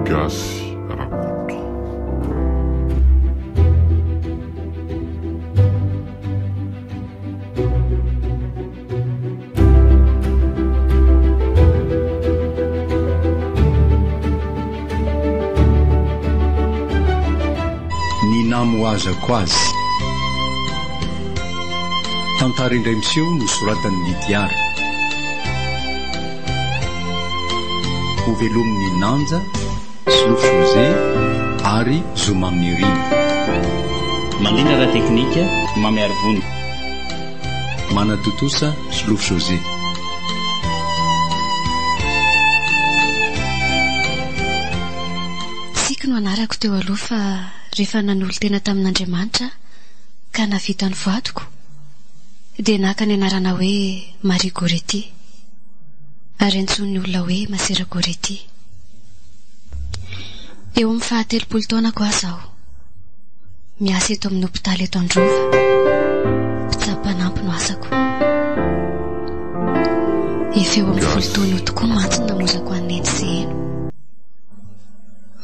Gasy Rakoto. Ny namo azako azy. Tantara indray miseho nosoratan'ny Lidiary. Ho velomin'ny Nanja, Slof José ary Zomamniriny. Mandina ra teknika Mamy Arvony. Manatotosa Slof José. Sika no anarako teo aloha fa rehefa nanolo tena tamin'Andriamanitra ka navita ny vadiko dia naka ny anarana hoe Marie Goretti ary antson'ny olona hoe Masera Goretti. Eo amin'ny 17 taona ko azaho miasa eto amin'ny hopitaly eto Androva, mpitsapanampo no asako. Efa eo amin'ny 10 taona tokoa mantsy namozako an'neny seheno,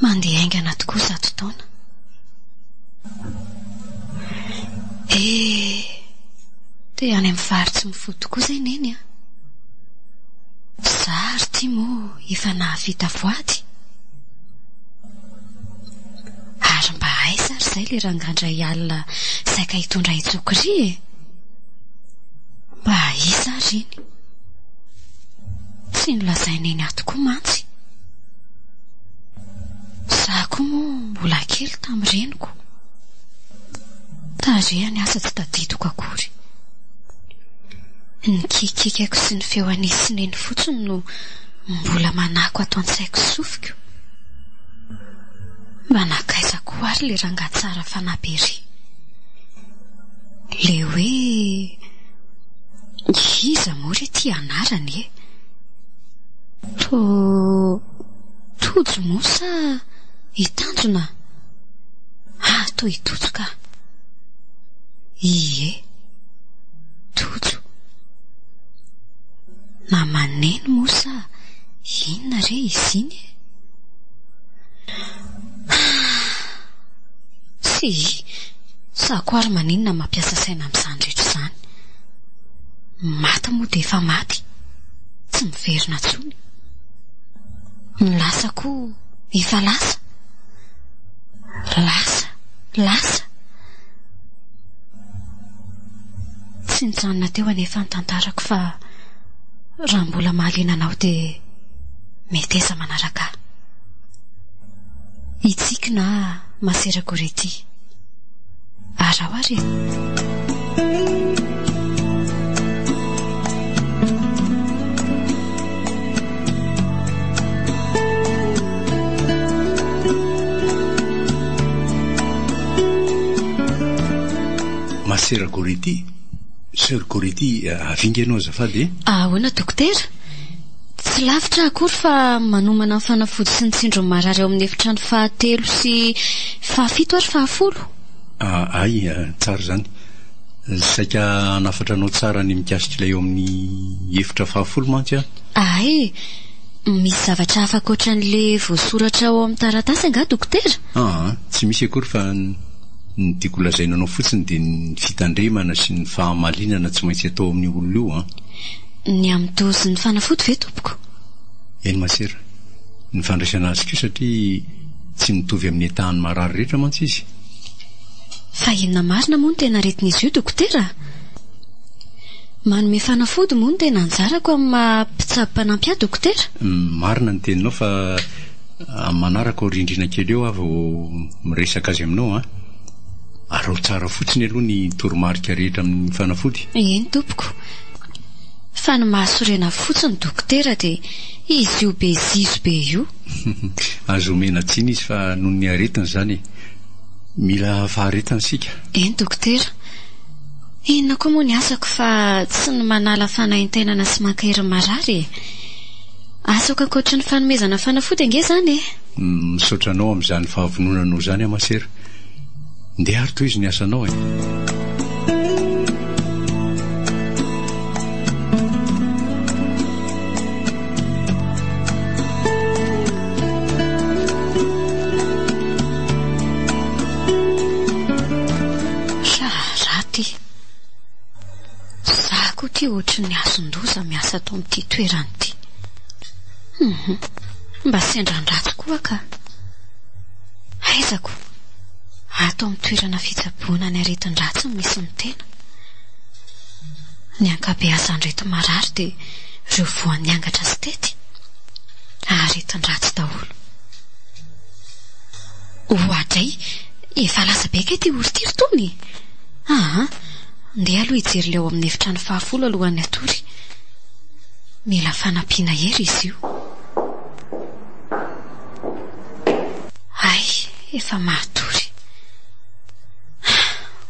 mandeha aingana tokoa 100 taona. Dia any amin'ny faritsy mifoto tokoa zay neny a. Zary ty mo efa nahavita voady. Ary mba hay sary zay le rangandray alina saika hitondra itsokiri e. Mba isa ry iny. Tsy nolazaineny ato koa mantsy. Zako mo mbola kely tamin'ireniko. Tarehany asa tsy tadidoko akory. Ny kikikako sy ny feo anisineny fotsiny no mbola manako ato an-tsaiko sofiko. Mba nakaizako ary le rangatsara fanabery. Le hoe iza mory ty anarany e? Tojo mosa hitanjona? To hitojo ka. Ie, tojo. Na maneno mosa inona re izy iny? Sy sako ary maninona mampiasa saina amin'izany rehetra izany. Maty moa dia efa maty, tsy miverina tsony. Ny lasa koa efa lasa. Lasa. Tsy nijanona teo anefa ny tantarako fa raha mbola mahaliana anao dia mety aiza manaraka. Itsika na Masera Goretti. Arao ary. Masera Goretti. Sœur Goretti, avingy ianao azafady? Ahoana dokotera? Tsy lavitra akory fa manomana ny fanafody sy ny tsindro marary ao amin'ny efitrano 7 sy 7 ary 10. Ay, tsara zany. Saika hanafatra anao tsara ny mikasika ilay eo amin'ny efitra 10 mantsy a? Ay, misy zavatra hafa ankoatran'le voasoratra ao amin'ny taratasy anga dokotera? Tsy misy akory fa ny tiako lazaina anao fotsiny dia ny fitandremana sy ny fahamalinana tsy maintsy atao amin'ny olona io. Ny amin'ny dozy ny fanafody ve tompoko? Eny Masera, ny fandraisana azy koa satria tsy mitovy amin'ny etahany marary rehetra mantsy izy. Fa inona marina moa no tena retin'izy io dokotera? Manome fanafody moa no tena anjarako amin'ny mampitsabo-panampy ahy dokotera? Marina ny teninao fa manaraka ao rindrina kely eo avy miresaka azy aminao arao tsara fotsiny aloha ny toromarika rehetra amin'ny fanafody. Eny tompoko. Fa ny mahasorena fotsiny dokotera dia izy io be zizo be io. Azo omena tsiny izy fa noho ny aretiny zany. Mila faharetana sika. Eny dokotera. Inona koa moa ny asako fa tsy ny manala fanahintainana sy mankahery marary e. Asako ankoatra ny fanomezana fanafody ange zany e. Misaotra anao amin'izany fahavononanao zany Masera. Ndeha ary toy izy ny asanao e. ty ohatry ny azon-doza miasa atao amin'ity toerany ity. Mba sendran-dratsy koa ka. Aizako, ato amin'ny toerana fitsaboana ny aretin-dratsy no misy ny tena. Ny ankabeazan-dreto marary dia ireo voan'ny angatra sy tety. Aretin-dratsy daholo. Ohatray, efa laza be kay ty oritiry tony. Ndeha aloha hijery leo amin'ny efitrano 10 alohan'ny atory. Mila fanampiana hery izy io. Ay, efa mahatory.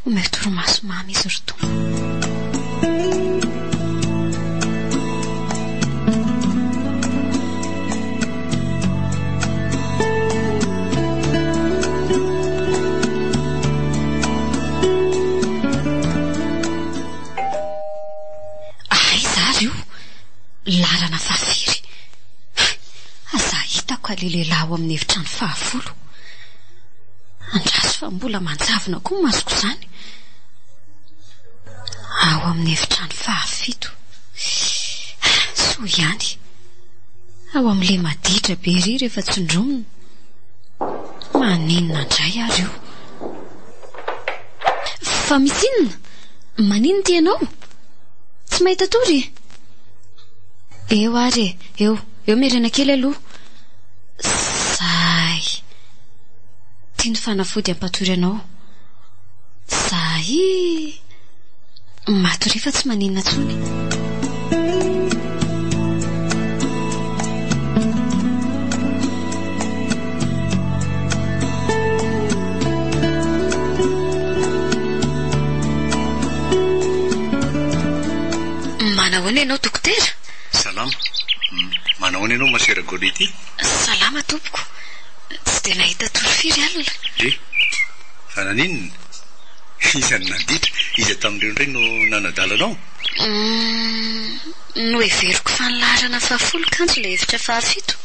Omeo toromaso mamy izy roto. Larana fafiry. Aza hitako lehilahy ao amin'ny efitrano 10. Andraso fa mbola manjavona koa masoko izany. Ao amin'ny efitrano 17. So ihany. Ao amin'ilay maditra be ry rehefa tsondromina. Maninona indray ary io. Fa misy inona? Maninona ty ianao? Tsy mahita tory? Eo ary, eo merena kely aloha. Zay. Tiany fanafody ampatory anao. Zay. Matory fa tsy maninona tsony. Manahoana ianao dokotera? Salama. Manahoana ianao masera Golety? Salama tompoko. Tsy dia nahita torofiry alina. Fa naninona? Izany nanditra, iza tamin'ireo indray no nanadalanao? No everiko fanlarana 10 kanjo ilay efitra 17.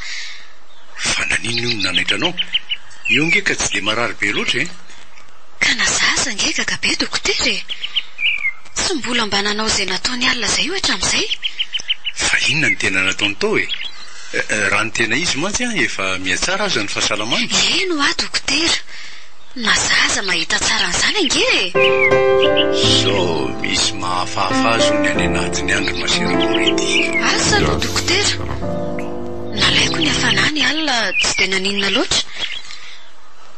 Fa naninona io no nanaitranao? Io ngeka tsy dia marary be loatra e? Ka nazaza ngeka ka be dokotera e. Tsy mbola mba nanao izay nataony alina izay io hatramin'izay. Fa inona ny tena nataony tao e? Raha ny tena izy mantsy efa mihatsara aza ny fahasalamany. Eno dokotera. Nazaza mahita tsara an'izany ange e. So misy mahafahafa azo ny any anatin'ny andro masera Golety. Asa no dokotera. Nalaiko ny hafanany alina tsy dia naninona loatra.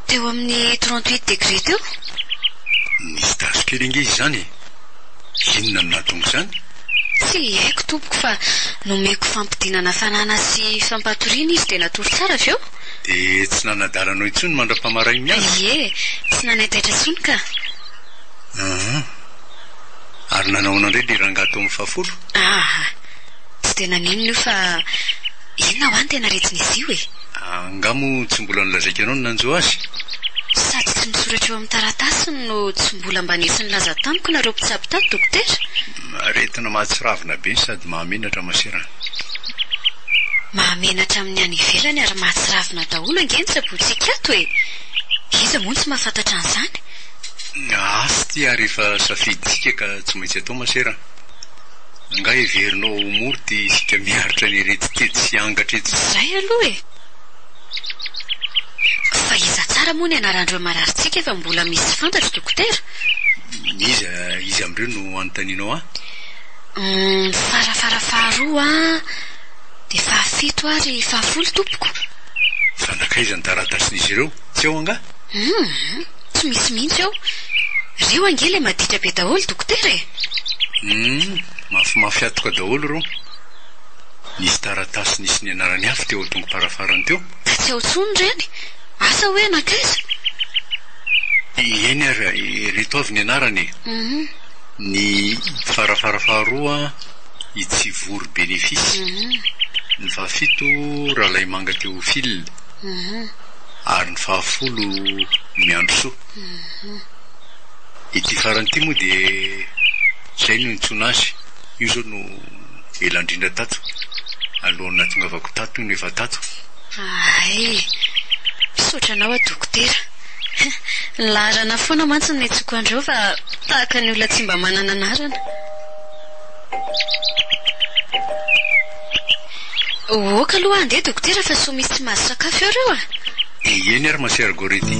Teo amin'ny 38 degré teo. Nisy tazo kely ange izy izany. Inona no nahatonga izany? Tsy haiko tompoko fa nomeko fampidinana hafanana sy fampatoriana izy dia natory tsara avy eo. Dia tsy nanadalanao intsony mandra-pamaray azy? Ie, tsy nanetaitra intsony ka. Ary nanaona indray ilay rangahy tao amin'ny 10? Tsy dia naninona io fa inona ho any tena retsin'izy io e. Angamo tsy mbola nilazaika anao no nanjo azy? Sady tsy nisoratra eo amin'ny taratasy no tsy mbola mba nisy nilaza tamiko nareo mpitsabo tato dokotera. Aretina mahatsiravina be sady mahamenatra masera. Mahamenatra amin'ny any ivelany ary mahatsiravina daholo ange ny tsaboantsika ato e. Iza moa tsy mahafantatra an'izany? Asy ty ary efa safiditsika ka tsy maintsy atao masera. Nga heverinao mory ty isika miaritra ny retitety sy angatra etsy. Izay aloha e. Fa iza tsara moa ny anaran'ireo mararitsika efa mbola misy fantatra dokotera? Iza amin'ireo no anontanianao Farafarafaharoa dia 17 ary 10 tompoko. Fa nakaiza ny taratasin'izy ireo? Tsy ao anga? Tsy misy mihitsy ao. Ireo ange ilay maditra be daholo dokotera e. Mafimafy atoka daholo reo. Nisy taratasy nisy ny anarany hafa teo tonga parafarany teo. Ka tsy ao tsony ireny. Asa hoe nakaiza? Eny ary reto avy ny anarany. Ny farafarafaharoa Itsivory Bénéfice. Ny 17 Ralay Manga Théophile. Ary ny 10 Miandrosoa. Ity faran'ity moa dia izay no nitsona azy. Io zao no elandrindra tato. Alohan'ny natongavako tato no efa tato. Ay, misaotra anao dokotera. Larana foana mantsy ny netsoko andreo fa tahaka ny olona tsy mba manana anarana. Oka aloha andeha dokotera fa so misy tsy mahazo sakafo eo reo eny ary masera Gorety.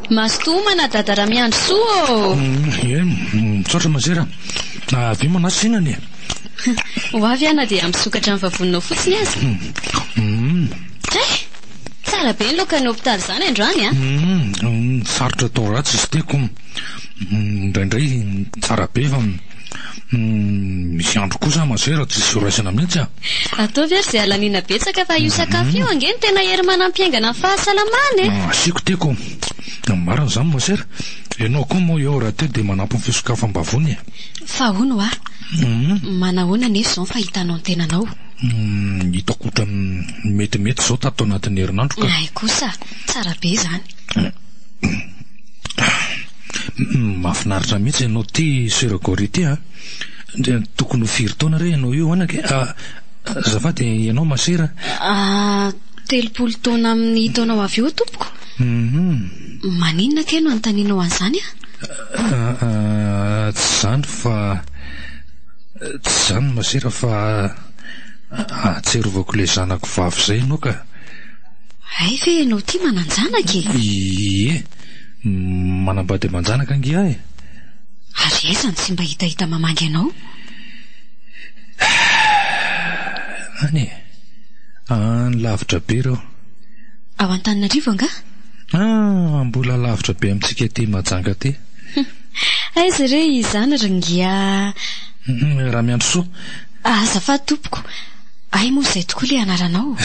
Mastomana dada Ramiandry soa Mitsotra masera. Avy manasinany. Ho avy ana diaamisokatra amin'ny vavonina fotsiny aza. Tsara be ny lokan'ny hopitaly izany androany Sarotra tao ratsy izy teko. Indraindray tsara be fa misy andro kosa masera tsy soraisana mihitsy Ataovy ary izay alanina betsaka fa io sakafo io angeny tena hery manampiaingana amin'ny fahasalamana Asiako teko. Marina izany masera. Ianao koa moa eo raha teo dia manampy ny fisokafam-bavony Fa hono manahoana nefa izao fahitanao ny tenanao Hitako otra metimety izao tato anatin'ny herinandro ka Ay kosa, tsara be izany Mahafinaritra mihitsy ianao ty sera Gorety Tokony ho firy taona re ianao io anake Azafady ianao masera 30 taona amin'ny taonao avy eo tompoko Maninona ke no anontanianao an'izany Tsy zany fa Tsy zany masera fa Atserovako le zanako vavy zay ianao ka Ay ve ianao ty mananjanaka Ie Manambady aman-janaka angia Ary aizany tsy mba hitahita mamangy anao Any Any lavitra be reo Ao Antananarivo anga Mbola lavitra be amintsika ty majanga ty Aiza re izany ringia Raha miandro soa Azafady tompoko Ay moa izay tokoa le anaranao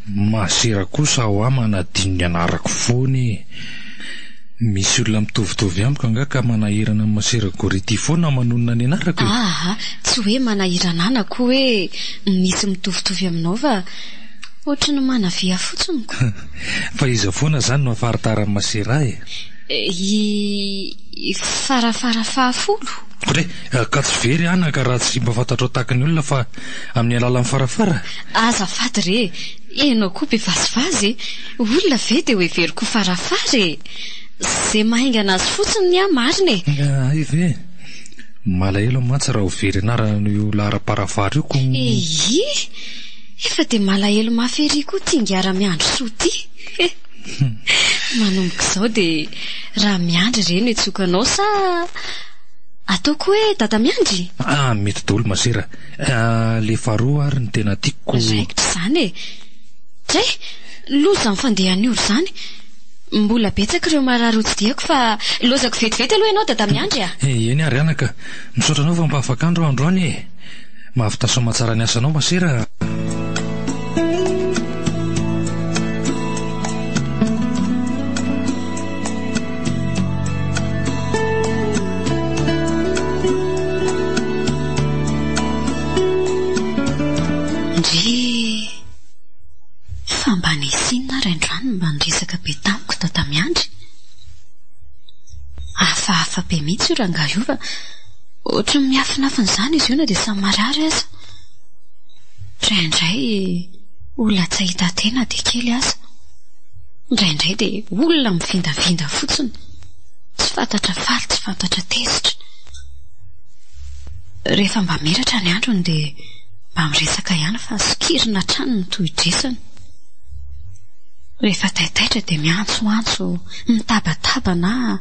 Masera kosa ao manadino ny anarako foany Misy olona mitovitovy amiko anga ka manahirana masera Gorety foana manonona ny anarako Tsy hoe manahirana anako hoe misy mitovitovy aminao fa ohatrany manavia fotsiny Fa iza foana zany no afaritaran'ny masera Farafara 10 Re, ka tsy very anaka raha tsy mba fantatrao tahaka ny olona fa amin'ny alalan'ny farafara Azafady re Ianao koa be vazivazy Olona ve dia hoe very koa farafara Zay mahaingana azy fotsiny ny marina Ay ve Malahelo mantsy raha ho very anarana io lara-parafara io ko Efa dia malahelo mafery koa tinga Ramiandry soa ty Manomboka izao dia Ramiandry ireny etsokanao sa ataoko hoe dada Miandry Mety daholo masera Le faharoa ary ny tena tiako Raikitra izany Dray, loza ny fandehan'ny olo izany Mbola betsaka ireo mararotsy diako fa lozako vetivety aloha ianao dada Miandry Eny ary anaka Misaotra anao fa mpahafakandro androany Mahavita mahatsara ny asanao masera Fa mba nisinina raindroany mba niresaka be tamiko dada Miandry Hafahafa be mihitsy io rangaha io fa ohatra miafinafina izany izy io na dia samy marary aza Indraindray olona tsy ahita tena dia kely aza Indraindray dia olona mivindavinda fotsiny Tsy fantatra faly, tsy fantatra tezitra Rehefa mba meratra ny androny dia mba miresaka ihany fa sikirina trano ny tohidresany Rehefa taitaitra dia miantsoantso Mitabataba na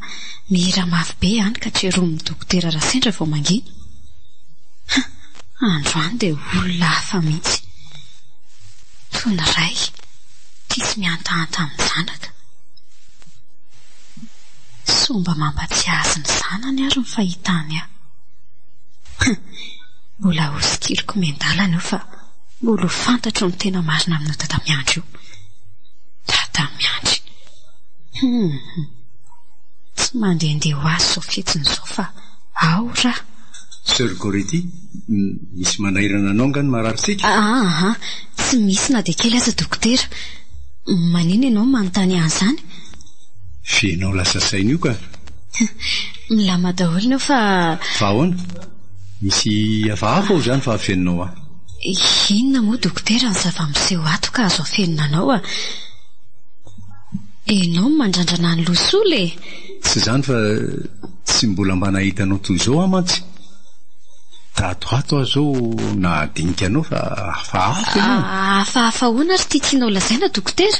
mihira mafy be ihany ka treromin'ny dokotera Rasendra vao manginy Androany dia olona hafa mihitsy Toy ny ray tia tsy miantahanta amin'ny zanaka Somba mampatsiahy ny zanany ary ny fahitany Mbola ho sikiriko mendalana io fa mbola ho fantatro ny tena marina amin'ny dada Miandry io Dada Miandry Tsy mandehandeha ho azy sao fetsiny izao fa ao raha Sir Gorety Misy manahirana anao nga ny mararitsika Tsy misy na dia kely aza dokotera Manina ianao manontany an'izany Fianao lasa saina io ka Milama daholo ianao fa ahoana Misy hafahafa ao izany fa hafeninao aho. Inona moa dokotera ny zava-miseho ato ka azo afenina anao a? Ianao mandrandrana ny losola e? Tsy izany fa tsy mbola mba nahitanao toy izao aho mantsy. Tatoato aho izao nahadinika anao fa hafahafa ianao. Hafahafa ahoana ary tianao lazaina dokotera?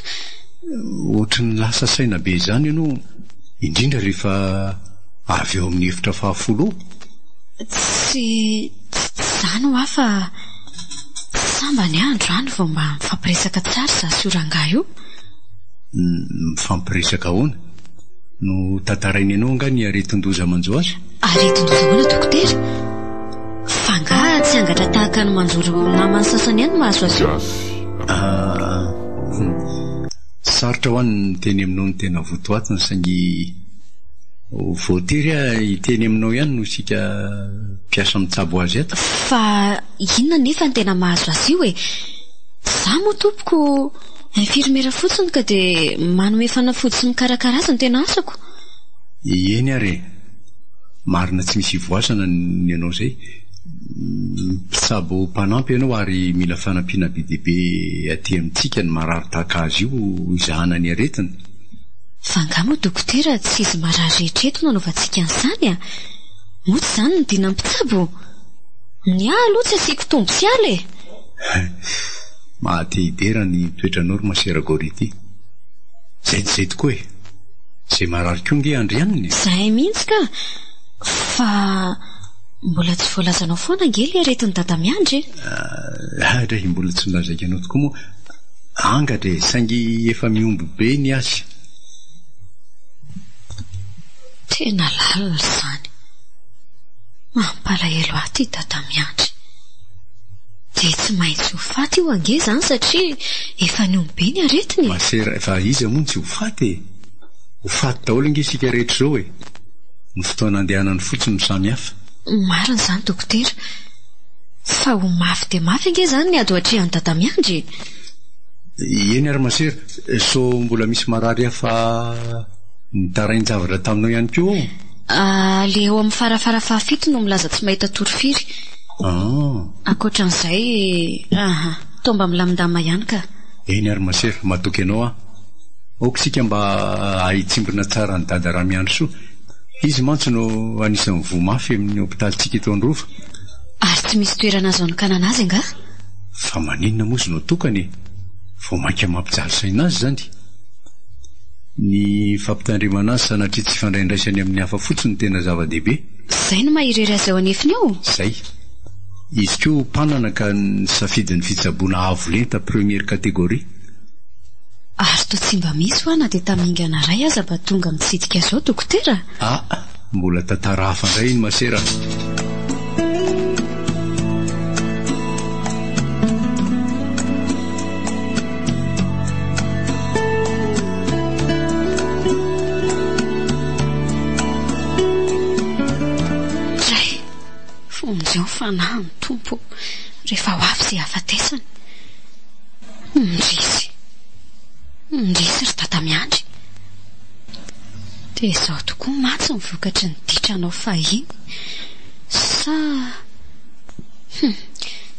Ohatran'ny lasa saina be izany ianao, indrindra rehefa avy eo amin'ny efitra fahafolo. Tsy izany ho afa samba ny andro any vao mba mifampiresaka tsara za sy oranga io. Mifampiresaka ahoana? No tantarainy ianao anga ny aretin-doza manjo azy? Aretin-doza ahoana dokotera? Fa nga tsy angatra tahaka ny manjoro namany sasany ihany mahazo azy io. Sarotra ho any ny teny aminao ny tena votoatiny saingy voatery hiteny aminao ihany no sika mpiasa mitsabo azy eto. Fa inona nefa ny tena mahazo azy io e? Za moa tompoko infirmiera fotsiny ka dia manome fanafody sy mikarakara azy ny tena asako. Eny are, marina tsy misy voasana ny ianao izay. Mpitsabo mpanampy ianao ary mila fanampiana be dia be aty amintsika ny marary tahaka azy io izahana ny aretina. Fa nga moa dokotera tsy izy marary rehetra eto nanaovantsika an'izany a. Moa tsy izany ny dina mpitsabo. Ny ahy aloha tsy asiako tombo sy aly e. Mahatehidera ny toetranao ry masera Gority. Zay tokoa e. Izay marary koa nge andry ihany. Izay mihitsy ka. Fa mbola tsy voalazanao foana ngely aretin'ny dada miandry e. Dray mbola tsy nolazaika anao tokoa moa. Angatra saingy efa miomby be ny azy. Tena lalina izany. Mampalahelo ahy ty dada miandry. Dia tsy maintsy ho faty io ange izany satria efa niomby be ny aretiny. Masera, fa iza moa tsy ho faty e. Ho faty daholo nge sika rehetra izao e. Ny fotoana andehanany fotsiny no samy hafa. Marina izany dokotera. Fa ho mafy dia mafy ange izany ny ady hatrehan'ny dada miandry. Eny ary masera, so mbola misy marary hafa nitarainy zavatra taminao ihany koa ao? Le eo amin'ny farafara fahafito no milaza tsy mahita torofiry. Ankoatran'izay tomba milamindama ihany ka. Eny ary masera, matoky ianao aho. Aokisika mba ahitsimbona tsara ny dada raha miandry soa. Izy mantsy no anisan'ny vomafy amin'ny hôpitalitsika eto Androva. Ary tsy misy toerana azo anokanana azy nga? Fa maninona moa izy no tokany? Vao mainka mampijaly saina azy zany. Ny fampitandrimana azy sanatria tsy fandraindraisany amin'ny hafa fotsiny tena zava-dehibe. Izay no mahirery azy ao anefiny ao? Izay. Izy koa mpanana ka nisafidin'ny fitsaboana avo lenta première catégorie. Ary toa tsy mba misy ho ana dia tamingana ray aza mba tonga mitsidika zao dokotera? Mbola tantara hafa indray iny masera. Dray, fonjeo fanahy ny tompo rehefa ho avy izay hafatesany. Ndrisy ry dada miandry. Dia izaho tokoa matsy mivokatry ny ditranao fahiny. Sa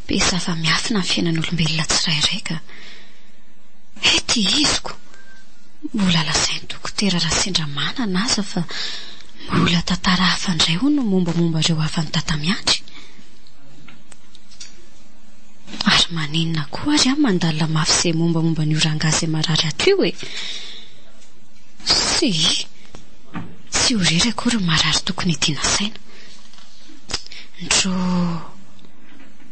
be zava-miafina ny fiainan'olombelona tsirairay ka. Ety iziko. Mbola lazainy dokotera raha sendra manana aza fa mbola tantara hafa indray ho no mombamomba ireo hafa ny dada miandry. Ary maninona koa ary mandalina mafy izay mombamomba ny oranga izay marary ato io e. Tsy horery akory marary tokony hidiana saina. Ndro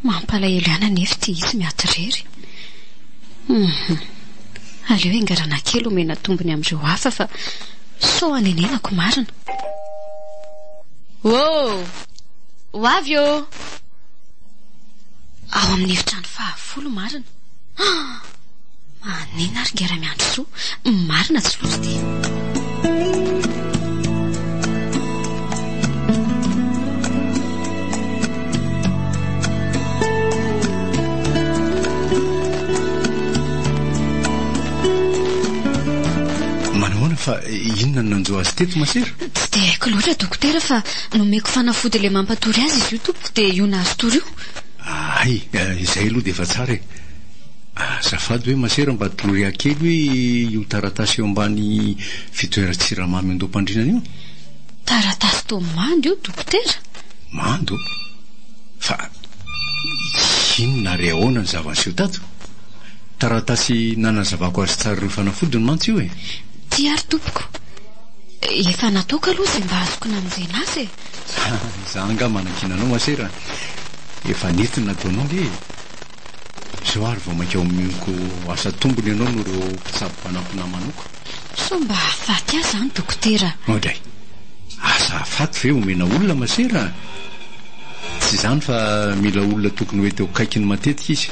mampalahelo ihany anefa ty izy miatirery. Aleo engarana kely omena tombony amin'ireo hafa fa so anenenako marina. Ho avy eo. Ao amin'ny efitrano fahafolo marina. Manina ary ngera miandro soa. Marina tsy loatra ty. fa inona nanjo azy teto masera? Tsy dia haiko loatra dokotera fa nomeko fanafody ilay mampatory azy izy io tompoko dia io nazy tory io. Ay, izay aloha dia efa tsara e. Azafady hoe masera mba toloria kely hoe io taratasy eo ambany fitoeran-tsiramamy andoam-pandrinana io. Taratasy toa mando io dokotera? Mando? Fa inona ry ahoana ny zava-niseho tato? Taratasy nanazavako azy tsara ireo fanafody ny mantsy io e. Ty ary tompoko, efa nataoko aloha izay mba azoko namonjena azy e. Za anga manan-kinanao masera, efa nentina nataonao le. Zao ary vao mainka ao amin'iko asa tombony ianao no ireo mpitsabo-panampina manoko. So mba hafaty azy zany dokotera. Odray, asa hafaty ve omena olona masera? Tsy izany fa mila olona tokony hoe teo kaikiny matetika izy.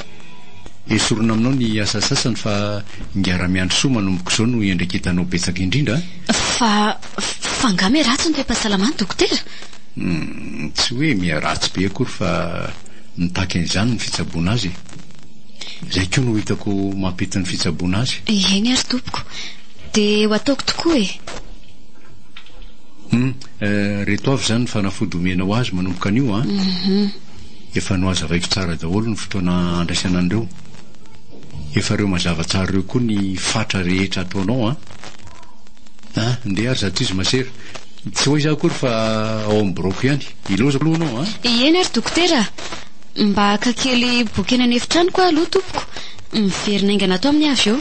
Esorona aminao ny asa sasany fa ingara-miandro soa manomboka izao no endrika hitanao betsaka indrindra. Fa ngame ratsy ny toe-pahasalamany dokotera? Tsy hoe miaratsy be akory fa mitaky an'izany ny fitsaboana azy. Izay koa no hitako mampety ny fitsaboana azy. Eny ary tompoko, dia ho ataoko tokoa e. Reto avy izany ny fanafody omena ho azy manomboka an'io efa noazavaiko tsara daholo ny fotoana andraisana an'ireo. Efa ireo mazava tsara ireo koa ny fatra rehetra ataonao ndeha ary zato izy masera. Tsy hoe izaho akory fa ao amin'ny boroko ihany iloza alohanao Eny ary dokotera, mba haka kely bokena ny efitrano koa aloha tompoko, miverina aingana atao amin'ny avy eo.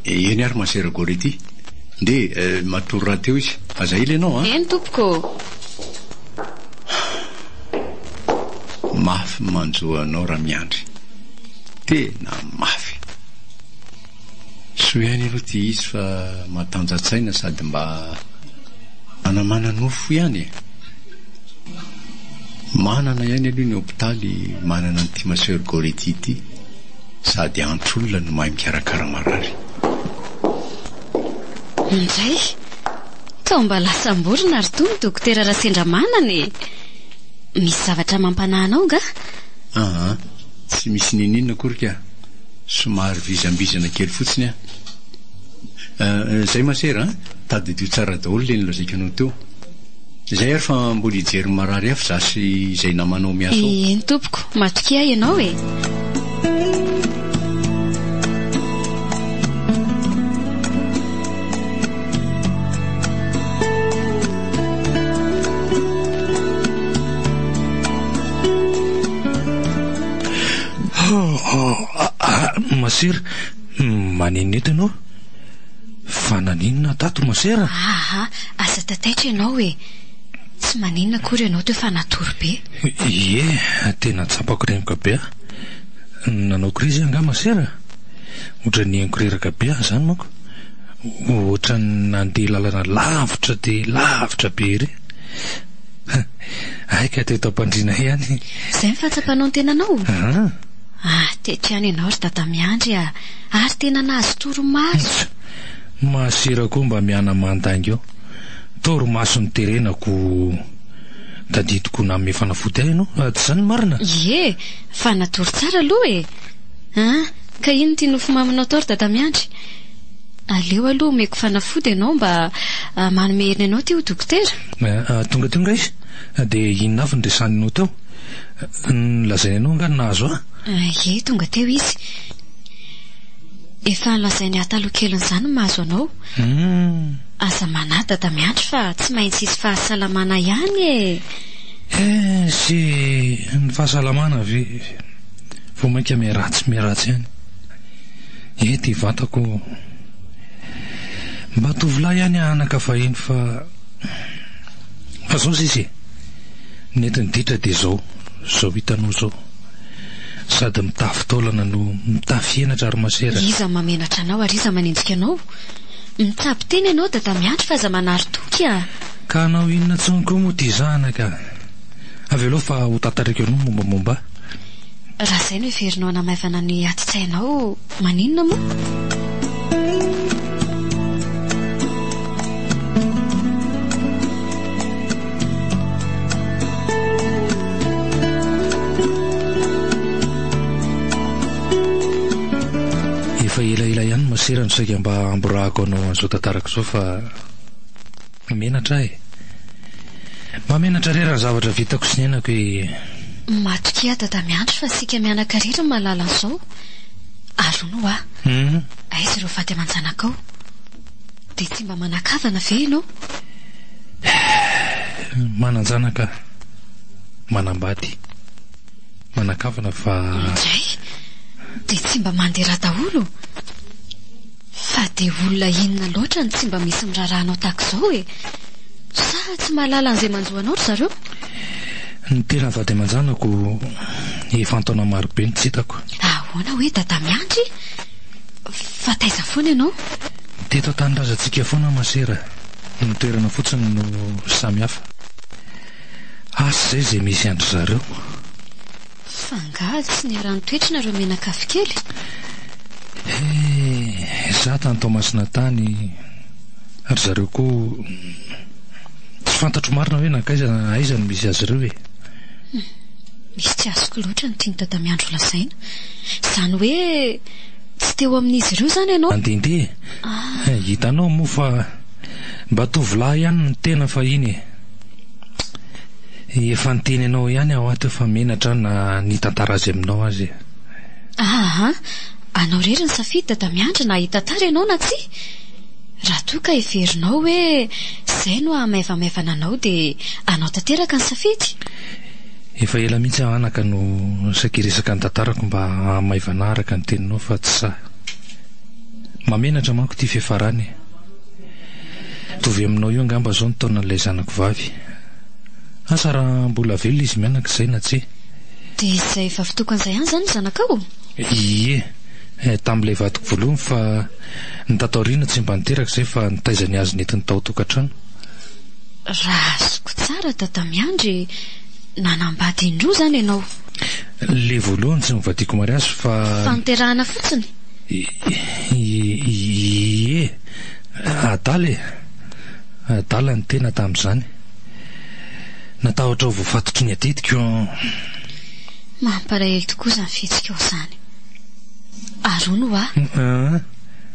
Eny ary masera gorety, nde matory raha teo izy. Aza ila ianao Eny tompoko. Mafy manjoanao raha miandry, tena mafy. So ihany aloha ty izy fa matanjatsaina sady mba manamana nofo ihany e. Manana ihany aloha ny hopitaly manana n'ity maseur Gorety ity, sady antr'olona no mahay mikarakara marary. Indray tao mba lasamborona ary tony dokotera raha sendra manana e. Misy zavatra mampanahana nga? Tsy misy ninina akory ka, somary vizambizana kely fotsiny zay masera tadidio tsara daholo le nilazaiko anao teo. Zay ary fa mbola hijery marary hafa zasy izay namanao miasa ao. Eny tompoko, matoky ahy ianao e. Masera, manineta ianao? Fa naninona tato masera? Asa tataitra ianao e. Tsy maninona akory ianao teo fa natory be. Ie, tena tsapako reniko be. Nanao krizy anga masera? Ohatra ny enkoreraka be zany manko. Ohatra ny nandeha lalana lavitra dia lavitra be re. Aika teto ampandrina ihany. Izay ny fahatsapanao ny tenanao? Teto ihany ianao ry dada miandry ary tena nahazo toromaso. Masera koa mba miana mandangy eo. Toromaso ny terenako tadidiko namme fanafody ahy ianao, tsy izany marina? Ie, fa natory tsara aloha e. Ka ino ty nofo maminao tao ry dada miandry? Aleo aloha omeko fanafody ianao mba manome heriny anao teo dokotera. Tonga teo nga izy, dia inona avy ny resaninao teo? Nolazainy ianao nga nahazo Ie, tonga teo izy. Efa nolazainy ataloha kelin'izany mahazo anao. Aza manahy dada miandry fa tsy maintsy isy fahasalamana ihany e. Sy ny fahasalamana ve vao mainka miaratsy ihany. Ty vatako mba tovolahy ihany anaka fahiny fa zao sisy netiny ditra dia zao hitanao zao, sady mitafy taolana no mitafy henatra ary masera. Iza mamenatra anao ary iza manenjika anao? Mitapy teny ianao dada miandry fa aza manary toky Ka anao inona tsony koa moa ty zanaka? Avy aloha fa ho tantariko anao mombamomba. Raha izay no heverinao hanamaivana ny atitsainao, maninona moa? Efa elaela ihany masera no saika mba amborahako anao an'izao tantarako izao fa menatra e. Mamenatra rera zavatra vitako sy nenako matrokia dada miandro fa sika mianakarery ny malala an'izao. Arono aiza ireo vady aman-janakao dia tsy mba manakavana ve ianao? Mananjanaka, manambady, manakavana fa indray dia tsy mba mandeha daholo fa dia olona inona loatra ny tsy mba misy mirarahanao tahak'izao e. Sa tsy mahalala an'izay manjohanao ry zareo? ny tena vady aman-janako efa antaona marobe ny tsy hitako. Ahoana hoe dada miandry? Fa taiza foana ianao? Teto an-tanindrazantsika foana masera, ny toerana fotsiny no samihafa. Asa izay misy andry zareo. Fa nga tsy niarahany toetrana ireo menakafy kely? Za tany Tomasina tany ary zareo koa tsy fantatro marina hoe aiza no misy azy ireo e. Misy tsy azoko loatra ny tiany dada miandro lasaina. Izany hoe tsy teo amin'izy ireo zany ianao? Andende hitanao moa fa mba tovolahy ihany ny tena fa iny efa niteny ianao ihany ao ato fa menatra na nitantara azy aminao azy. Anao rery ny safidy dada miandry na hitantara ianao na tsy? Raha toa ka heverinao hoe izay no amaivamaivana anao dia anao tanteraka ny safidy. Efa ela mihitsy anaka no sakiresaka ny tantarako mba amaivana araka ny teninao fa tsy sa. Mamenatra manko ty fiafarany. Tovy aminao io angamba zao ny taona n'ilay zanako vavy. Asa raha mbola velona izy mianaka izay na tsy? Dia izay efa fitokan'izay ihany zany zanakao? Ie, tamin'ilay vadiko voalohany fa ny tataoriana tsy mba niteraka izay fa nitaizany azy nentiny tao tokantrano. Raha azoko tsara dada miandry nanambady indroa zany ianao? Le voalohany tsy mivadiko mariazy fa niterahana fotsiny? Ie, adala ny tena tamin'izany. Natahotra ho voafatotry ny atetika io. Mampalahelo tokoa izany fihetsika ao izany. Arono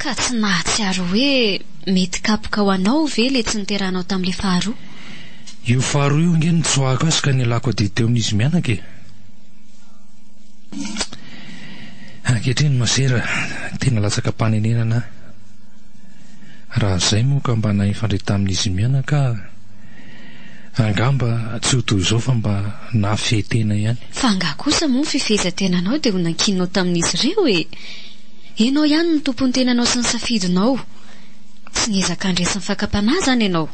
ka tsy nahatsiaro hoe mety kapoka ho anao ve le tsy niterahanao tamin'ilay faharoa? Io faharoa io nge nitsoahako azy ka nialako ady teo amin'izy mianaka e. Ankehitriny masera tena latsaka mpanenenana. Raha izay moa ka mba nahifandray tamin'izy mianaka angamba tsy ho toy izao fa mba nahafehtena ihany. Fa nga kosa moa ny fifehezan-tenanao dia ho nankinao tamin'izy ireo e. Ianao ihany ny tompon'ny tenanao sy ny safidinao. Tsy niezaka handresy ny fakapanahy zany ianao.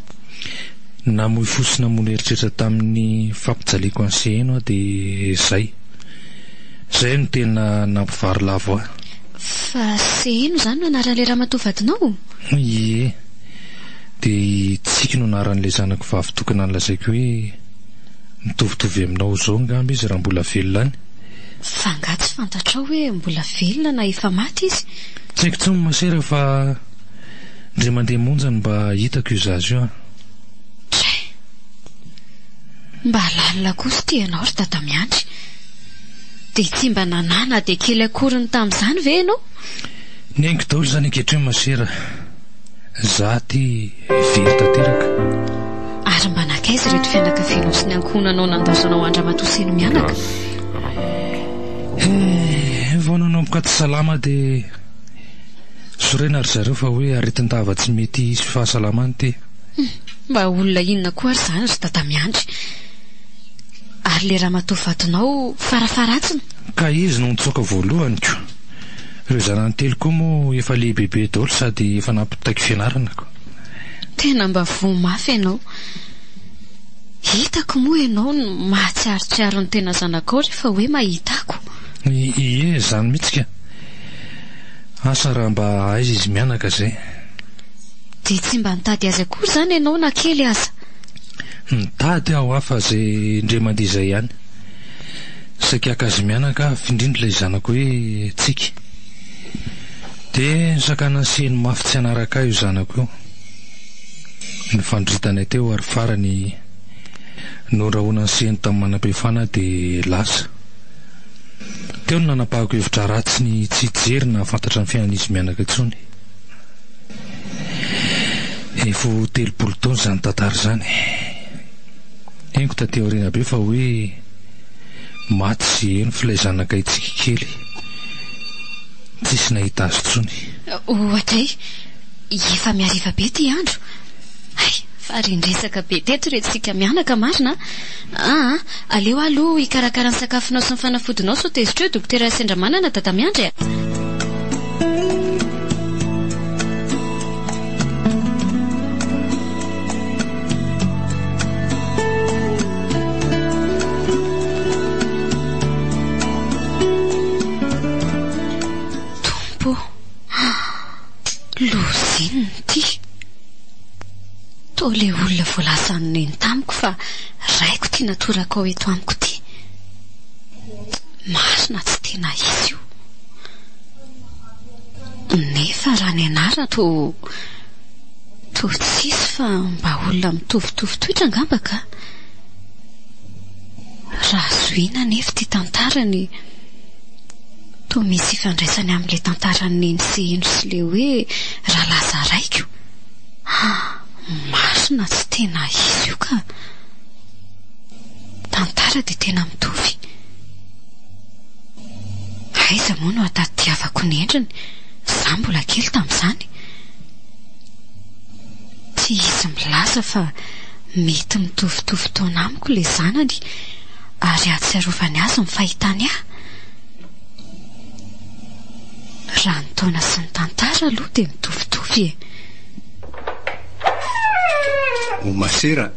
Namoy fosina mono eritreritra tamin'ny fampijaliako an'seheno dia zay no tena nampivary lavo aho. Fa seheno zany no anaran'ilay ramatoavadinao? Ie, dia tsiky no anaran'ilay zanako vavy tokana nolazaiko hoe mitovitovy aminao izao ngamba izy raha mbola velona any. Fa nga tsy fantatrao hoe mbola velona na efa maty izy? Tsy haiko tsony masera fa ndray mandeha monjany mba hitako io zazy io. Mba lalina kosa ty ianao ry dada miandry. Dia tsy mba nanana dia kely akoriny tamin'izany ve ianao? Ny haingo daholo zany ankehitriny masera. Za ty very tanteraka. Ary mba nakaiza reto fianakavianao sy ny ankohonanao nandazonao andra-matosiny mianaka? Vao nanomboka tsy salama dia sorena ry zareo fa hoe aretin-dava tsy mety hisy fahasalamany ty. Mba olona inona koa ary zany ry dada miandry? Ary le ramatoavadinao farafaratsiny? Ka izy no nitsoaka voalohany ko. Ireo zanany telo koa moa efa lehibebe daholo sady efa nampitaiko fianaranako. Tena mba voamafy ianao. Hitako moa ianao no mahatsiarotsiaro ny tena zanakao rehefa hoe mahitako. Ie, zany mihitsy ka. Asa raha mba aiza izy mianaka zay. Dia tsy mba nitady azy akory zany ianao na kely aza? Nitady aho hafa zay indray mandeha izay ihany. Sakiaka azy mianaka findrindra ilay zanako hoe tsika. Dia sakana seheny mafy tsy hanaraka io zanako io. Nifandritanay teo ary farany norahona ny seheny tamin'ny manam-pehefana dia lasa. Teo no nanapahako hevitra ratsy ny tsy hijery na fantatra ny fiainan'izy mianaka intsony. Efo 30 taona zany tantara zany. Henoko taty aoriana be fa hoe maty sy eny filaizanaka itsika kely. Tsisy nahita azy tsony. Ohatra efa miariva be ty andro. Fa rindresaka be teto retsika mianaka marina. Aleo aloha ikarakara ny sakafonao sy ny fanafodinao so tezitra eo dokotera Sendramanana dada miandry. Lozininy ty to le olona voalasany neny tamiko fa raiko ty natoraka ao eto amiko ty. Marina tsy tena izy io. Nefa raha ny anarana to tsisy fa mba olona mitovitovy toetra angamba ka. Raha zoina nefa ty tantarany to misy ifandraisany amin'le tantarany neny sy eno sy le hoe raha laza raiko. Marina tsy tena izy io ka. Tantara dia tena mitovy. Aiza moa no atadiavako ny endriny, za mbola kely tamin'izany. Tsy izy milaza fa mety mitovitovy taona amiko le zanany ary ahatsiarovany azy ny fahitany ahy. Raha ny taona sy ny tantara aloha dia mitovitovy Masera,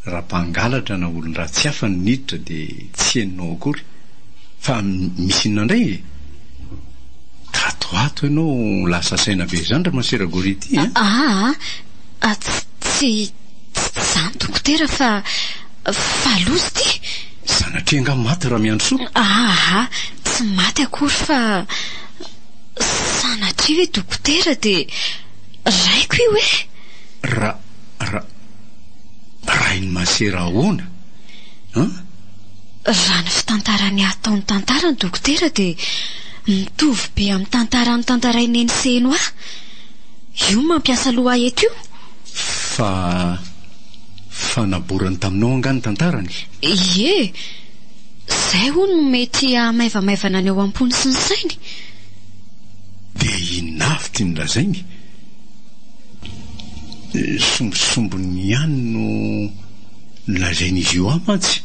raha mpangalatra na olon raha tsy hafa ny niditra dia tsy henonao akory. Fa misy inandray tato ianao lasa saina be zany raha Masera Gority. Tsy zany dokotera fa lozy ty. Sanatria nga maty raha miandro soa. Tsy maty akory fa sanatria hoe dokotera dia raiko io hoe raha iny Masera ahoana? Raha ny fitantarany ataony tantara ny dokotera dia mitovy be amin'ny tantara ny tantarainy eny seno ahy. Io mampiasa loha eto io. Fa naborany taminao angany tantarany? Ie, zay hono mety maivamaivana ny eo am-pony sy ny sainy. Dia inavy ty nolazainy? Sombosombony ihany no nolazain'izy io mantsy.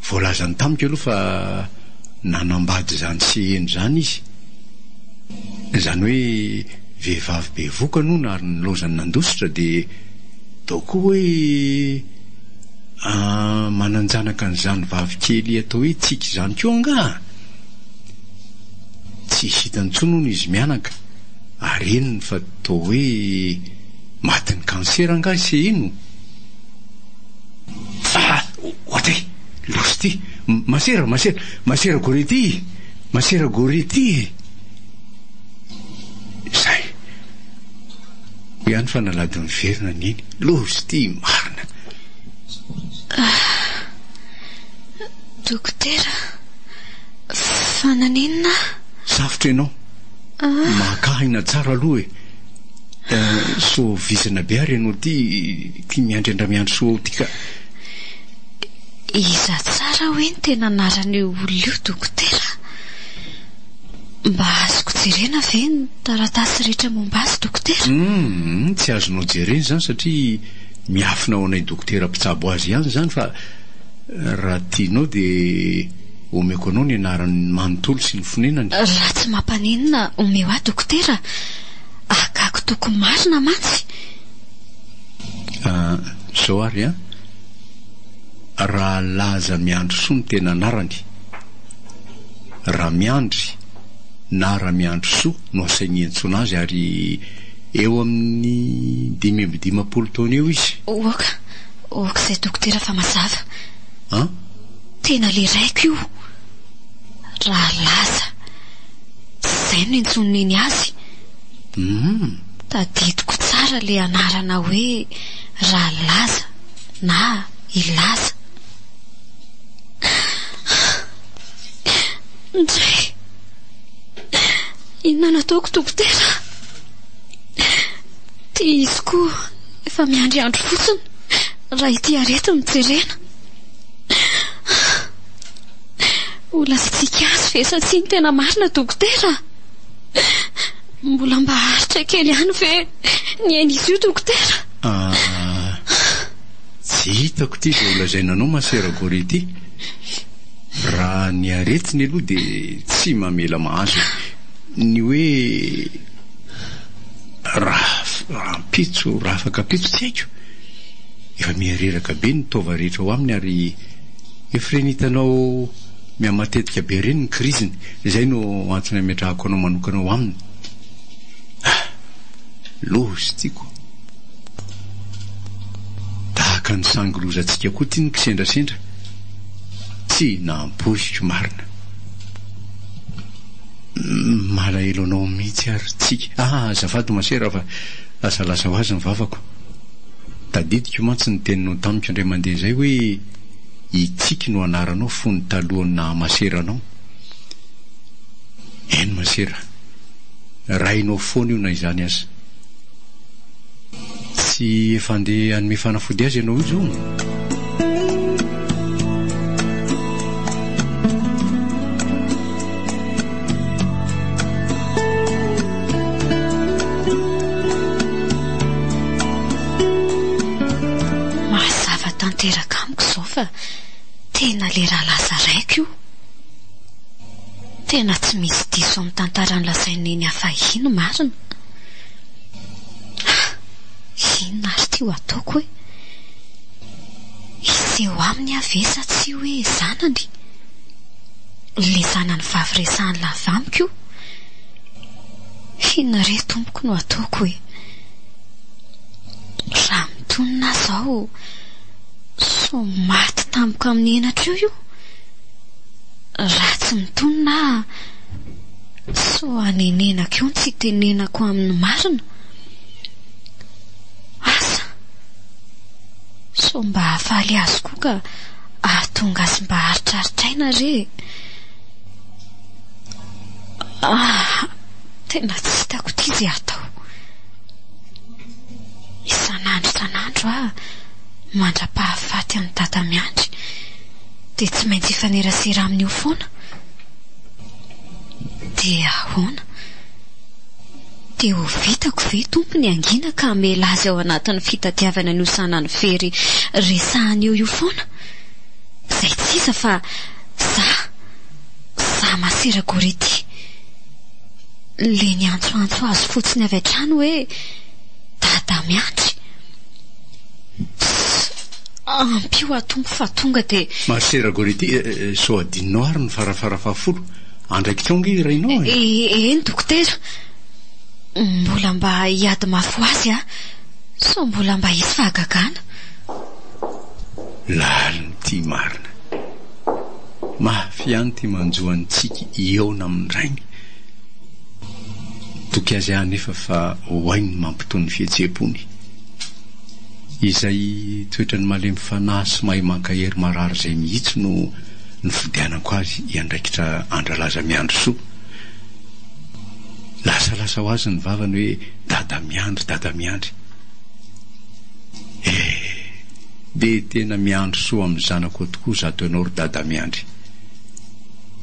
Voalazany tamiko aloha fa nanambady zany sy eny zany izy. Zany hoe vehivavy be vokano na ary nilozany nandositra dia daoko hoe mananjanaka n'izany vavy kely atao hoe tsika izany koa anga. Tsy hitany tsony hono izy mianaka ary eniny fa tao hoe matin'ny kansera anga sy eno. Ohatra losy ty Masera Gority, Masera Gority. Zay ihany fa nalady miverina neny losy ty marina. Dokotera, fananinina safotra ianao makahina tsara aloha so vizana be ary ianao ty miandrendra miandro soa ty ka. Iza tsara hoe ny tena anarany olona io dokotera? Mba azoko jerena ve ny taratasy rehetra momba azy dokotera? Tsy azonao jerena zany satria miafina ao anay dokotera mpitsabo azy ihany zany fa raha tianao dia omeko anao ny anarany manontolo sy ny fonenany. Raha tsy mampaninina omeo ahy dokotera, akako tokony marina mantsy. Zao ary raha laza miandry soa ny tena anarany, raha miandry na raha miandry soa no asainy entsona azy ary eo amin'ny 5 taona eo izy. Oka izay dokotera fa mazava. Tena le raiko io. Raha laza zay no entsoniny azy. Tadidiko tsara le anarana hoe raha laza na ilaza. Ndray inona nataoko dokotera? izy koa efa miandry andro fotsiny raha ity arety mijerena. Ola sitsika azy vesa tsy ny tena marina dokotera. Mbola mba haritra kely ihany ve ny aina izy io dokotera? Tsy hitako ty izay olazainanao masera Gorety. Raha ny aretiny aloha dia tsy mamela mahazo. Ny hoe raha mpitso, raha afaka mpitso tsy haiko. Efa miareraka be ny taova rehetra ho aminy ary efa renitanao miamatetika be reny ny kriziny. Izay no antony ametrahako anao manokana ho aminy. Lozy tiako. Tahaka ny sangilozantsika koa ty ny kisendrasendra. Tsy nampoiziko marina. Malahelo anao mihitsy ary tsika. Azafady masera fa lasa ho azy ny vavako. Tadidiko mantsy ny teninao tamiko indray mandeha zay hoe itsika no anaranao fony talohana maseranao. Eny masera, rainao foana io na izany aza. Tsy efa andeha hanome fanafody azy ianao io zao. Mazava tanteraka amiko zao fa tena le raha lasa raiko io. Tena tsy misy diso amin'ny tantarany lasain'eny afahiny marina. Inona ary ty ho ataoko hoe? Iseho aminy avesa tsy hoe zanany. Le zanany vavy resahany lavamiko io. Inona re tompoko no ataoko hoe? Raha mitonina zao so maty tampoka amin'ny enatra io. Raha tsy mitonina so anenenako io tsy tenenako amin'ny marina. So mba hafaly azy koa ka ahatonga azy mba haritraritraina re. Tena tsy hitako ty zay atao. Isanandro mandra-pahafaty amin'ny dada miandry dia tsy maintsy hifanerasera amin'io foana. Dia ahoana? Dia ho vitako ve tompony angina ka hamela azy ao anatin'ny fitadiavana ny osanany fery resahany io foana? Zay tsy iza fa za masera Gorety. Le ny antsoantso azy fotsiny avy hatrany hoe dada miandry. Ampio atompo fa tonga dia masera Gorety, so adinao ary ny farafarafahafolo. Andraiki tonga i rainao. Eny dokotera. Mbola mba hiady mafy azy so mbola mba hisy fahagagana. Laliny ty marina. Mafy ihany ty manjohantsika eona amin'ny rainy. Toky azy anefa fa hoainy mampitony fihetseham-pony. Izay toetrany malemy fanahy sy mahay mankahery marary zay mihitsy no nifodianako azy iandraikitra andralaza miandro soa. Lasa ho azy ny vavany hoe dada miandry. Dia tena miandro soa amin'ny zanako tokoa zato ianao ry dada miandry.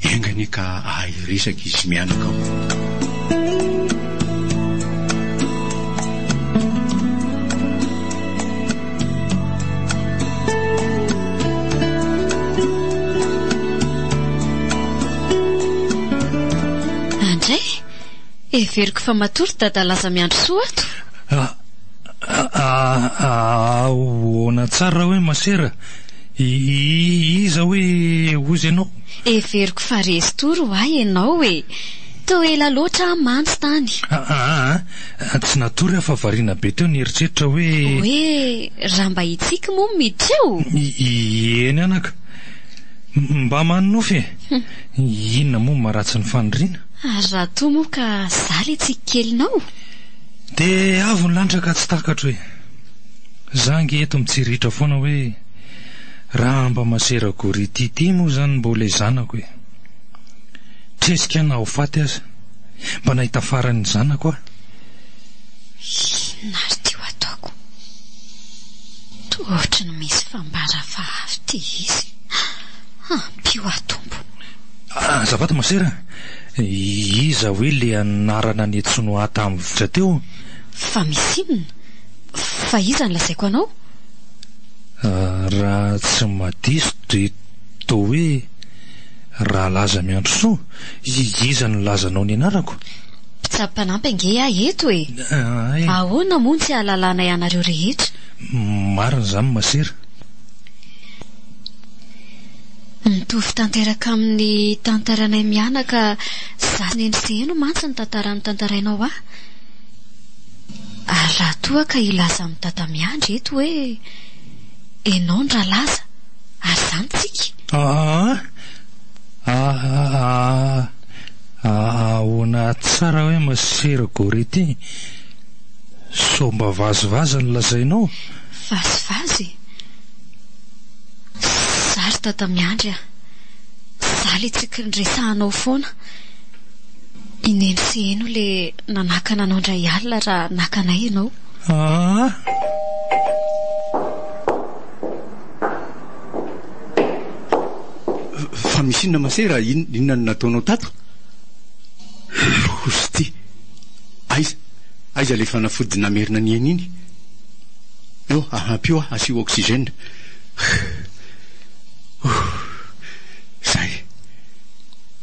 Engany ka ahiresaka izy mianaka ao. Everiko fa matory dada laza miandro soa ato. Ona tsara hoe masera. Iza hoe ozy ianao? Everiko fa resy toro ahy ianao hoe toela loatra mantsy tany. Tsy natory afa variana be teo ny eritreritra hoe raha mba hitsika moa miditra eo. Eny anaka. Mba manofy. Inona moa maratsy ny faniriana? Raha toa moa ka zaly tsika kelinao. Dia avy ny lanitra ka tsy takatra hoe zangy eto mitsiritra foana hoe raha mba masera Gorety ity moa zany mbola zanako hoe tresika na ho faty aza mba nahita farany zanako nary ty ohatra ny misy fambara fahavy ty izy. Pio atompo. Azafady masera, iza hoe le anarana ny Tsonoata amin'ny votra teo? Fa misy inona? Fa iza ny lazaiko anao? Raha tsy madiso dia toa hoe raha laza miandro soa, iza no lazanao ny anarako? Mpitsapanampy ange eto e. Ahoana moa tsy ahalalana ianareo rehetra? Marina zany masera. Mitovy tanteraka amin'ny tantaranay mianaka, za nenseheno mantsy ny tantarany tantarainao aho. Ary raha toa ka ilaza amin'ny tata miandry eto hoe enao ny rahalaza, ary zany tsika. Ahoana tsara hoe masera gorety, so mba vazivazy ny lazainao? Vazivazy? Zary tata miandry a, za le tsika nyresahanao foana. Inenseheno le nanakana anao ndray alina raha nakanay ianao. Fa misy inona masera, inona no nataonao tato? Losy ty. Aiza le fanafody namerina ny aina iny? Eo, ahampio asio oxygène. Zay,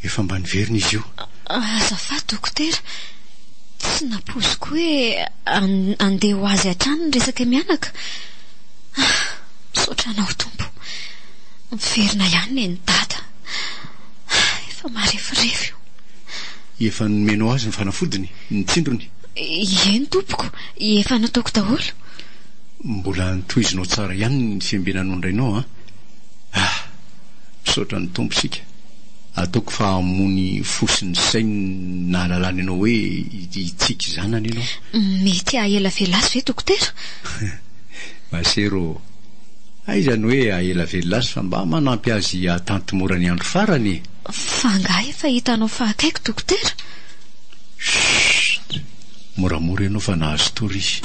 efa mba niverina izy io. Azafady dokotera, tsy napoziko hoe andeha ho azy hatrany ny resaka mianaka. Misaotra anao tompo, miverina ihany ny dada. Efa marefirefy io. Efa nomenao azy ny fanafodiny, ny tsindrony? Eny tompoko, efa nataoko daholo. Mbola nitohizinao tsara ihany ny fiambenanao indrainao, misaotra ny tompo sika. Ataoko fa amony fosiny sainy nahalalany ianao hoe itsika zanany ianao. Mety ahela velazy ve dokotera? Masero, aizany hoe ahela velazy fa mba manampy azy atanty mora ny andro farany. Fa nga efa hitanao fahakaiko dokotera? Moramora ianao fa nahazo tory izy.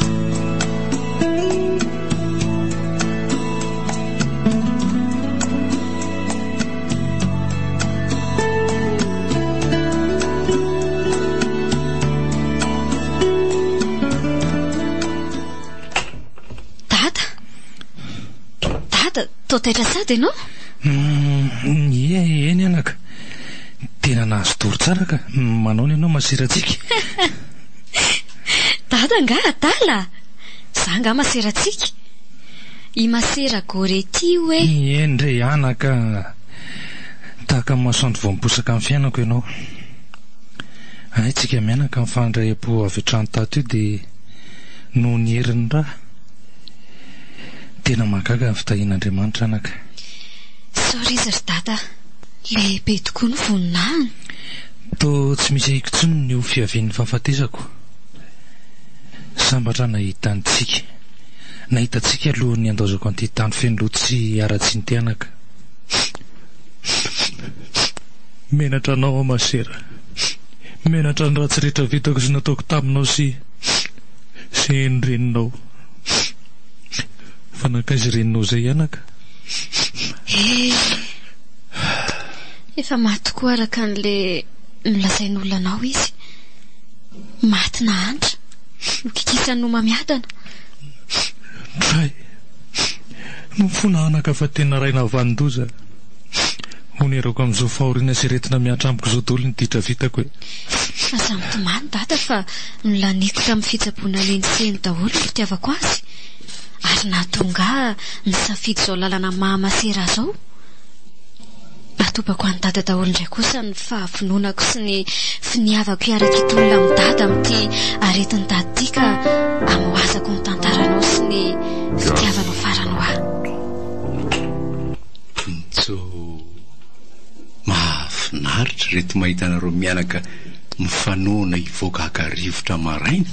Taitra sady ianao? Eny anaka, tena nahazo tory tsara ka. Manao ny ianao maseratsika. Dada nga adala, za nga maseratsika. I masera gorety hoe. Eny ndray anaka, tahaka masoandro vao miposaka amin'ny fiainako ianao. Tsika mianaka mifandray-po avy hatrany tato io dia noho ny herin'ny raha. Tena mahagaga ny fitahian'Andriamanitra anaka. Soriza ry dada, lehibe tokoa ny voninahiny. Toa tsy misy ahiko tsony ny ho fiavian'ny fahafatesako. Sambatra nahita antsika, nahitantsika aloha ny andozako an'ity tany feno lotsy ara-tsy ny tianaka. Menatra anao masera, menatra ny ratsy rehetra vitako sy nataoko taminao sy ny reninao. Fa nakaizy reninao zay anaka. Efa maty koa araka an'le nolazain'olona anao izy. Maty na hantra, nokikisany no mamiadana. Tray, mifona anaka fa tena raina vandoza. Onerako amin'izao fahoriana sy retina miatramboko zao daholo ny ditra vitako e. Aza mitomany dada fa nolaniko tamin'ny fitsaboana lenseny daholo ny fitiavako azy. Ary nahatonga ny safidy zao lalana mahamasera zao. Atobako any dada daholo indray kosa ny fahavononako sy ny finiavako iaraka itolona amin'ny dada amin'ity aretin'ny dada ity ka amoazako ny tantaranao sy ny fitiavanao farany ho ahy. Mahafinaritra reto mahita anareo mianaka mifanohana hivoaka rivotra maraina.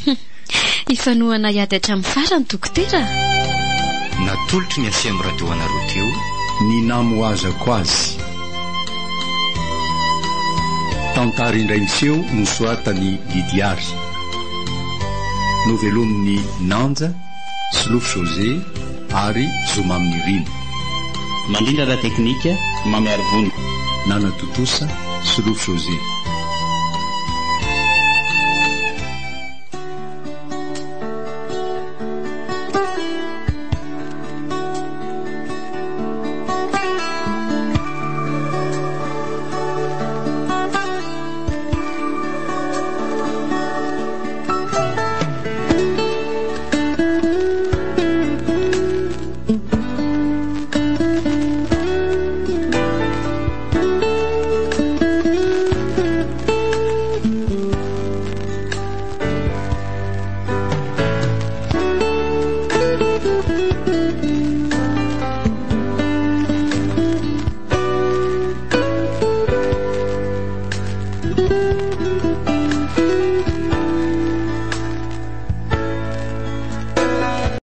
Ifanohana hiady hatramin'ny farany dokotera. Natolotry ny asian'ny radio anareo teo ny namoazako azy. Tantara indray miseho nosoratany Lidiary, novelomin'ny Nanja Slof José ary Zoma amin'ny rino. Mandrindra raha teknika Mamy Arvono. Nana Totosa, Slof José.